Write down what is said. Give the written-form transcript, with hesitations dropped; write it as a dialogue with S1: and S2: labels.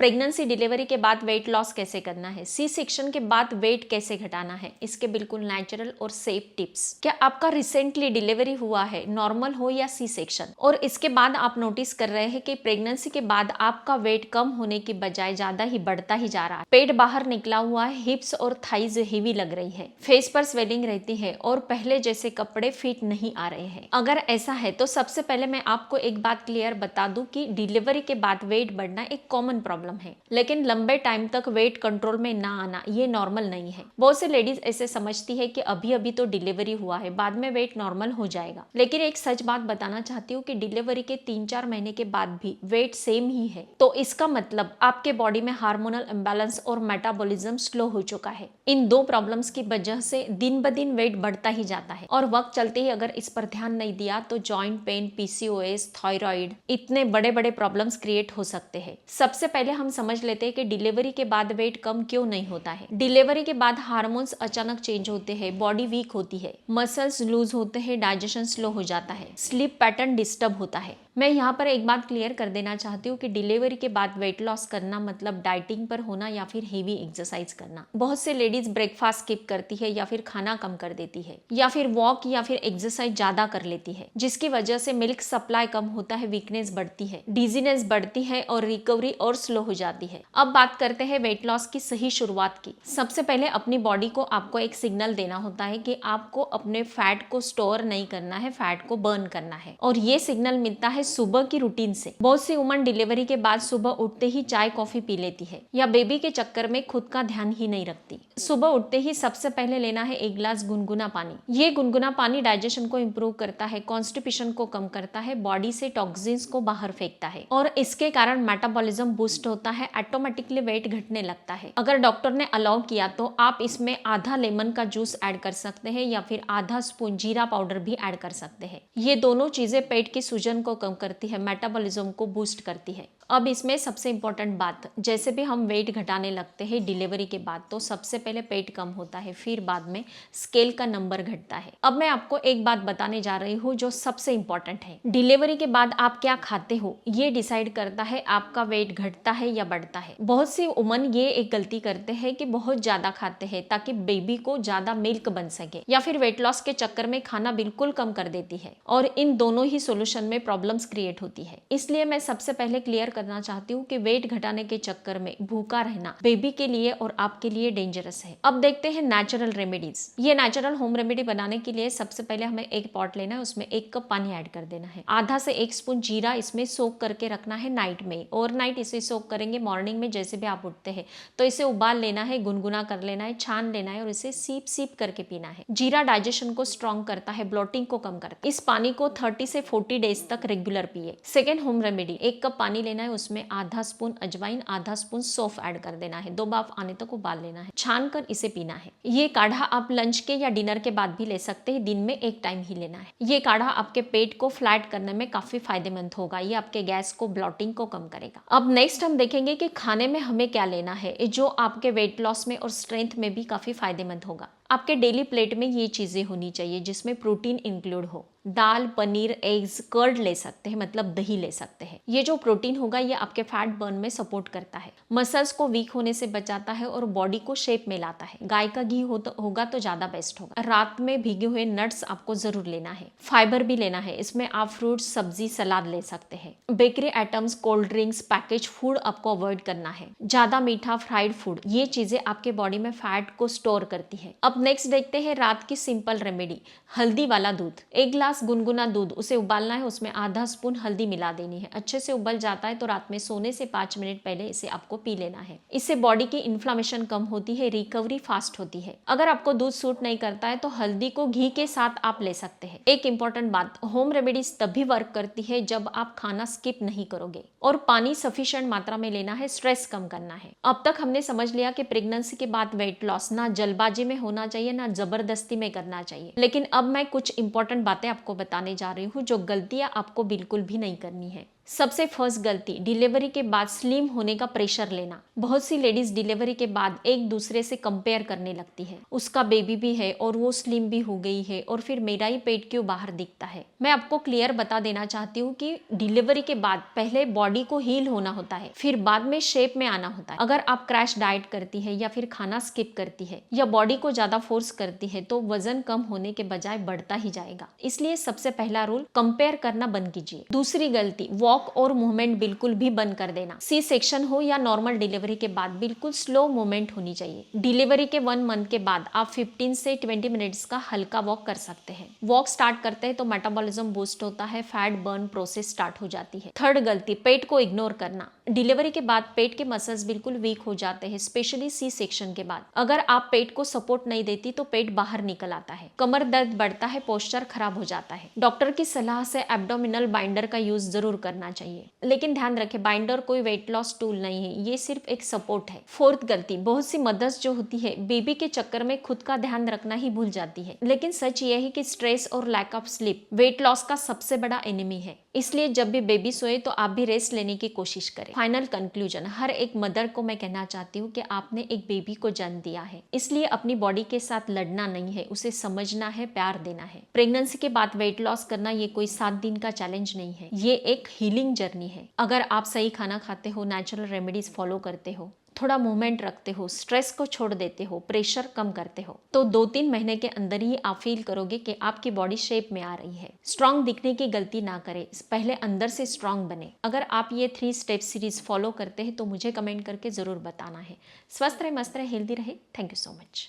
S1: Pregnancy delivery के बाद weight loss कैसे करना है, सी सेक्शन के बाद वेट कैसे घटाना है, इसके बिल्कुल नेचुरल और सेफ टिप्स। क्या आपका रिसेंटली डिलीवरी हुआ है, नॉर्मल हो या सी सेक्शन, और इसके बाद आप नोटिस कर रहे हैं कि प्रेगनेंसी के बाद आपका वेट कम होने की बजाय ज्यादा ही बढ़ता ही जा रहा है, पेट बाहर निकला हुआ है, हिप्स और थाइज हेवी लग रही है, फेस पर स्वेलिंग रहती है और पहले जैसे कपड़े फिट नहीं आ रहे हैं। अगर ऐसा है तो सबसे पहले मैं आपको एक बात क्लियर बता दूं कि डिलीवरी के बाद वेट बढ़ना एक कॉमन प्रॉब्लम है, लेकिन लंबे टाइम तक वेट कंट्रोल में ना आना ये नॉर्मल नहीं है। बहुत से लेडीज ऐसे समझती है कि अभी अभी तो डिलीवरी हुआ है, बाद में वेट नॉर्मल हो जाएगा, लेकिन एक सच बात बताना चाहती हूँ कि डिलीवरी के 3-4 महीने के बाद भी वेट सेम ही है, तो इसका मतलब आपके बॉडी में हार्मोनल इम्बैलेंस और मेटाबॉलिज्म स्लो हो चुका है। इन दो प्रॉब्लम्स की वजह से दिन ब दिन वेट बढ़ता ही जाता है और वक्त चलते ही अगर इस पर ध्यान नहीं दिया तो जॉइंट पेन, पीसीओएस, थायराइड, इतने बड़े बड़े प्रॉब्लम्स क्रिएट हो सकते हैं। सबसे पहले हम समझ लेते हैं कि डिलीवरी के बाद वेट कम क्यों नहीं होता है। डिलीवरी के बाद हार्मोन्स अचानक चेंज होते हैं, बॉडी वीक होती है, मसल्स लूज होते हैं, डाइजेशन स्लो हो जाता है, स्लीप पैटर्न डिस्टर्ब होता है। मैं यहाँ पर एक बात क्लियर कर देना चाहती हूँ कि डिलीवरी के बाद वेट लॉस करना मतलब डाइटिंग पर होना या फिर हेवी एक्सरसाइज करना। बहुत से लेडीज ब्रेकफास्ट स्किप करती है या फिर खाना कम कर देती है या फिर वॉक या फिर एक्सरसाइज ज्यादा कर लेती है, जिसकी वजह से मिल्क सप्लाई कम होता है, वीकनेस बढ़ती है, डिजीनेस बढ़ती है और रिकवरी और स्लो हो जाती है। अब बात करते हैं वेट लॉस की सही शुरुआत की। सबसे पहले अपनी बॉडी को आपको एक सिग्नल देना होता है कि आपको अपने फैट को स्टोर नहीं करना है, फैट को बर्न करना है, और ये सिग्नल मिलता है सुबह की रूटीन से। बहुत सी वुमन डिलीवरी के बाद सुबह उठते ही चाय कॉफी पी लेती है या बेबी के चक्कर में खुद का ध्यान ही नहीं रखती। सुबह उठते ही सबसे पहले लेना है एक गिलास गुनगुना पानी। ये गुनगुना पानी डाइजेशन को इम्प्रूव करता है, कॉन्स्टिपेशन को कम करता है, बॉडी से टॉक्सिन्स को बाहर फेंकता है और इसके कारण मेटाबॉलिज्म बूस्ट होता है, ऑटोमेटिकली वेट घटने लगता है। अगर डॉक्टर ने अलाउ किया तो आप इसमें आधा लेमन का जूस ऐड कर सकते हैं या फिर आधा स्पून जीरा पाउडर भी ऐड कर सकते हैं। ये दोनों चीजें पेट की सूजन को कम करती है, मेटाबॉलिज्म को बूस्ट करती है। अब इसमें सबसे इंपॉर्टेंट बात, जैसे भी हम वेट घटाने लगते हैं डिलीवरी के बाद तो सबसे पहले पेट कम होता है, फिर बाद में स्केल का नंबर घटता है। अब मैं आपको एक बात बताने जा रही हूँ जो सबसे इंपॉर्टेंट है। डिलीवरी के बाद आप क्या खाते हो ये डिसाइड करता है आपका वेट घटता है या बढ़ता है। बहुत सी वुमन ये एक गलती करते हैं कि बहुत ज्यादा खाते हैं ताकि बेबी को ज्यादा मिल्क बन सके, या फिर वेट लॉस के चक्कर में खाना बिल्कुल कम कर देती है, और इन दोनों ही सोल्यूशन में प्रॉब्लम्स क्रिएट होती है। इसलिए मैं सबसे पहले क्लियर करना चाहती हूँ कि वेट घटाने के चक्कर में भूखा रहना बेबी के लिए और आपके लिए डेंजरस है। अब देखते हैं नेचुरल रेमेडीज। ये नेचुरल होम रेमेडी बनाने के लिए सबसे पहले हमें एक पॉट लेना है, उसमें 1 कप पानी ऐड कर देना है, आधा से 1 स्पून जीरा इसमें सोक करके रखना है नाइट में। ओवरनाइट इसे सोक करेंगे, मॉर्निंग में जैसे भी आप उठते हैं तो इसे उबाल लेना है, गुनगुना कर लेना है, छान लेना है और इसे सीप सीप करके पीना है। जीरा डाइजेशन को स्ट्रॉन्ग करता है, ब्लोटिंग को कम करता है। इस पानी को 30 से 40 डेज तक रेगुलर पिए। सेकेंड होम रेमेडी, 1 कप पानी लेना है, उसमें आधा स्पून अजवाइन, आधा स्पून सौंफ ऐड कर देना है, 2 बाफ आने तक उबाल लेना है, छान कर इसे पीना है। ये काढ़ा आप लंच के या डिनर के बाद भी ले सकते हैं, दिन में 1 टाइम ही लेना है। ये काढ़ा आपके पेट को फ्लैट करने में काफी फायदेमंद होगा, ये आपके गैस को, ब्लॉटिंग को कम करेगा। अब नेक्स्ट हम देखेंगे कि खाने में हमें क्या लेना है जो आपके वेट लॉस में और स्ट्रेंथ में भी काफी फायदेमंद होगा। आपके डेली प्लेट में ये चीजें होनी चाहिए जिसमें प्रोटीन इंक्लूड हो। दाल, पनीर, एग्स, कर्ड ले सकते हैं, मतलब दही ले सकते हैं। ये जो प्रोटीन होगा ये आपके फैट बर्न में सपोर्ट करता है, मसल्स को वीक होने से बचाता है और बॉडी को शेप में लाता है। गाय का घी होगा तो ज्यादा बेस्ट होगा। रात में भीगे हुए नट्स आपको जरूर लेना है। फाइबर भी लेना है, इसमें आप फ्रूट्स, सब्जी, सलाद ले सकते हैं। Bakery items, cold drinks, package food आपको अवॉइड करना है। ज्यादा मीठा, फ्राइड फूड, ये चीजें आपके बॉडी में फैट को स्टोर करती है। अब नेक्स्ट देखते हैं रात की सिंपल रेमेडी, हल्दी वाला दूध। 1 गिलास गुनगुना दूध, उसे उबालना है, उसमें आधा स्पून हल्दी मिला देनी है। अच्छे से उबल जाता है तो रात में सोने से 5 मिनट पहले इसे आपको पी लेना है। इससे बॉडी की इन्फ्लामेशन कम होती है, रिकवरी फास्ट होती है। अगर आपको दूध सूट नहीं करता है तो हल्दी को घी के साथ आप ले सकते हैं। एक इंपॉर्टेंट बात, होम रेमेडीज तभी वर्क करती है जब आप खाना स्किप नहीं करोगे, और पानी सफिशिएंट मात्रा में लेना है, स्ट्रेस कम करना है। अब तक हमने समझ लिया कि प्रेगनेंसी के बाद वेट लॉस ना जल्दबाजी में होना चाहिए ना जबरदस्ती में करना चाहिए, लेकिन अब मैं कुछ इंपॉर्टेंट बातें आपको बताने जा रही हूँ जो गलतियां आपको बिल्कुल भी नहीं करनी है। सबसे फर्स्ट गलती, डिलीवरी के बाद स्लिम होने का प्रेशर लेना। बहुत सी लेडीज डिलीवरी के बाद एक दूसरे से कंपेयर करने लगती है, उसका बेबी भी है और वो स्लिम भी हो गई है और फिर मेरा ही पेट क्यों बाहर दिखता है। मैं आपको क्लियर बता देना चाहती हूँ कि डिलीवरी के बाद पहले बॉडी को हील होना होता है, फिर बाद में शेप में आना होता है। अगर आप क्रैश डाइट करती है या फिर खाना स्किप करती है या बॉडी को ज्यादा फोर्स करती है तो वजन कम होने के बजाय बढ़ता ही जाएगा। इसलिए सबसे पहला रूल, कंपेयर करना बंद कीजिए। दूसरी गलती, वॉक और मूवमेंट बिल्कुल भी बंद कर देना। सी सेक्शन हो या नॉर्मल डिलीवरी के बाद बिल्कुल स्लो मूवमेंट होनी चाहिए। डिलीवरी के 1 मंथ के बाद आप 15 से 20 मिनट्स का हल्का वॉक कर सकते हैं। वॉक स्टार्ट करते हैं तो मेटाबॉलिज्म बूस्ट होता है, फैट बर्न प्रोसेस स्टार्ट हो जाती है। थर्ड गलती, पेट को इग्नोर करना। डिलीवरी के बाद पेट के मसल्स बिल्कुल वीक हो जाते हैं, स्पेशली सी सेक्शन के बाद। अगर आप पेट को सपोर्ट नहीं देती तो पेट बाहर निकल आता है, कमर दर्द बढ़ता है, पोस्चर खराब हो जाता है। डॉक्टर की सलाह से एब्डोमिनल बाइंडर का यूज जरूर करना चाहिए, लेकिन ध्यान रखें बाइंडर कोई वेट लॉस टूल नहीं है, ये सिर्फ एक सपोर्ट है। फोर्थ गलती, बहुत सी मदर्स जो होती है बेबी के चक्कर में खुद का ध्यान रखना ही भूल जाती है। लेकिन सच ये है कि स्ट्रेस और lack of sleep weight loss का सबसे बड़ा एनिमी है। इसलिए जब भी बेबी सोए तो आप भी रेस्ट लेने की कोशिश करें। फाइनल कंक्लूजन, हर एक मदर को मैं कहना चाहती हूँ कि आपने एक बेबी को जन्म दिया है, इसलिए अपनी बॉडी के साथ लड़ना नहीं है, उसे समझना है, प्यार देना है। प्रेगनेंसी के बाद वेट लॉस करना ये कोई 7 दिन का चैलेंज नहीं है, ये एक हीलिंग जर्नी है। अगर आप सही खाना खाते हो, नेचुरल रेमेडीज फॉलो करते हो, थोड़ा मूवमेंट रखते हो, स्ट्रेस को छोड़ देते हो, प्रेशर कम करते हो, तो 2-3 महीने के अंदर ही आप फील करोगे कि आपकी बॉडी शेप में आ रही है। स्ट्रांग दिखने की गलती ना करें, पहले अंदर से स्ट्रांग बने। अगर आप ये 3 स्टेप सीरीज फॉलो करते हैं तो मुझे कमेंट करके जरूर बताना है। स्वस्थ रहे, मस्त रहे, हेल्दी रहे। Thank you so much.